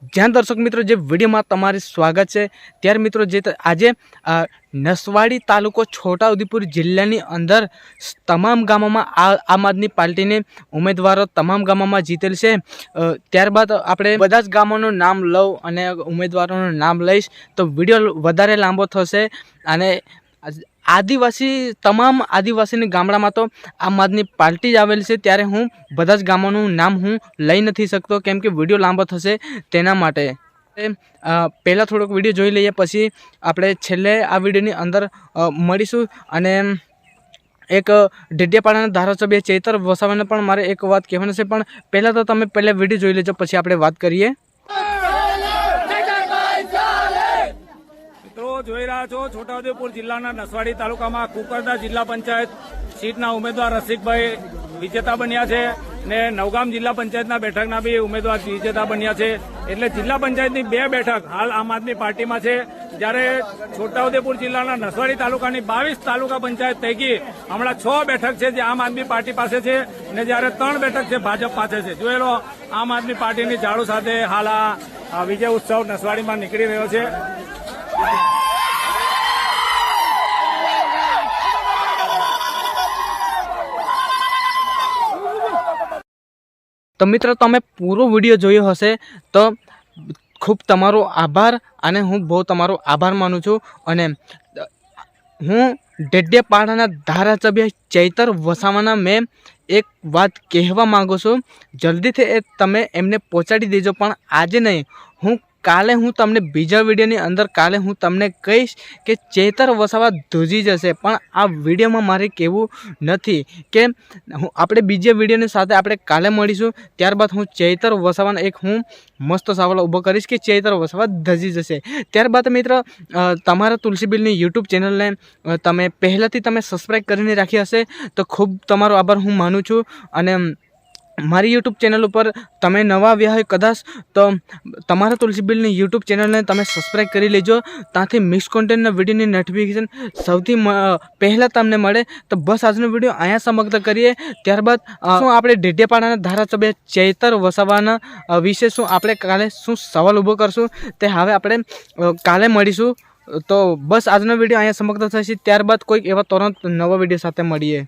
જ્યાં દર્શક મિત્રો જે વિડીયોમાં તમારું સ્વાગત છે ત્યારે મિત્રો જે આજે નસવાડી તાલુકો છોટાઉદેપુર જિલ્લાની અંદર તમામ ગામોમાં આમ આદમી પાર્ટીને ઉમેદવારો તમામ ગામોમાં જીતેલ છે। ત્યારબાદ આપણે બધા જ ગામોનું નામ લઉં અને ઉમેદવારોનું નામ લઈશ તો વિડીયો વધારે લાંબો થશે અને આદિવાસી તમામ આદિવાસીની ગામડામાં તો આમ આદમી પાર્ટી જ આવેલી છે ત્યારે હું બધા જ ગામોનું નામ હું લઈ નથી શકતો કેમ કે વિડીયો લાંબો થશે તેના માટે પહેલાં થોડોક વિડીયો જોઈ લઈએ પછી આપણે છેલ્લે આ વિડીયોની અંદર મળીશું। અને એક ડેડિયાપાડાના ધારાસભ્ય ચૈતર વસાવાને પણ મારે એક વાત કહેવાની છે પણ પહેલાં તો તમે પહેલાં વિડીયો જોઈ લેજો પછી આપણે વાત કરીએ। જોઈ રહ્યા છો છોટાઉદેપુર જિલ્લાના નસવાડી તાલુકામાં કુકરદા જિલ્લા પંચાયત સીટના ઉમેદવાર રસિકભાઈ વિજેતા બન્યા છે ને નવગામ જિલ્લા પંચાયતના બેઠકના બી ઉમેદવાર વિજેતા બન્યા છે। એટલે જિલ્લા પંચાયતની 2 બેઠક હાલ આમ આદમી પાર્ટીમાં છે, જ્યારે છોટાઉદેપુર જિલ્લાના નસવાડી તાલુકાની 22 તાલુકા પંચાયત પૈકી હમણાં 6 બેઠક છે જે આમ આદમી પાર્ટી પાસે છે ને જ્યારે 3 બેઠક છે ભાજપ પાસે છે। જોઈ લો આમ આદમી પાર્ટીની ઝાડુ સાથે હાલ આ વિજય ઉત્સવ નસવાડીમાં નીકળી રહ્યો છે। તો મિત્રો તમે પૂરો વિડીયો જોયો હશે તો ખૂબ તમારો આભાર અને હું બહુ તમારો આભાર માનું છું। અને હું ડેડિયાપાડાના ધારાસભ્ય ચૈતર વસાવાના મેં એક વાત કહેવા માગું છું, જલ્દીથી એ તમે એમને પહોંચાડી દેજો પણ આજે નહીં, કાલે હું તમને બીજા વિડીયોની અંદર કાલે હું તમને કહીશ કે ચૈતર વસાવા ધ્રુજી જશે। પણ આ વિડીયોમાં મારે કહેવું નથી કે આપણે બીજા વિડીયોની સાથે આપણે કાલે મળીશું, ત્યારબાદ હું ચૈતર વસાવાને એક હું મસ્ત સવાલ ઊભો કરીશ કે ચૈતર વસાવા ધ્રુજી જશે। ત્યારબાદ મિત્ર તમારા તુલસીબેનની યુટ્યુબ ચેનલને તમે પહેલાંથી તમે સબસ્ક્રાઈબ કરીને રાખી હશે તો ખૂબ તમારો આભાર હું માનું છું। અને મારી યુટ્યુબ ચેનલ ઉપર તમે નવા આવ્યા હોય કદાચ તો તમારા તુલસીબેનની યુટ્યુબ ચેનલને તમે સબસ્ક્રાઈબ કરી લેજો, ત્યાંથી મિક્સ કોન્ટેન્ટના વિડીયોની નોટિફિકેશન સૌથી પહેલાં તમને મળે। તો બસ આજનો વિડીયો અહીંયા સમાપ્ત કરીએ। ત્યારબાદ શું આપણે ડેડિયાપાડાના ધારાસભ્ય ચૈતર વસાવાના વિશે શું આપણે કાલે શું સવાલ ઊભો કરશું તે હવે આપણે કાલે મળીશું। તો બસ આજનો વિડીયો અહીંયા સમાપ્ત થશે, ત્યારબાદ કોઈક એવા તુરંત નવા વિડીયો સાથે મળીએ।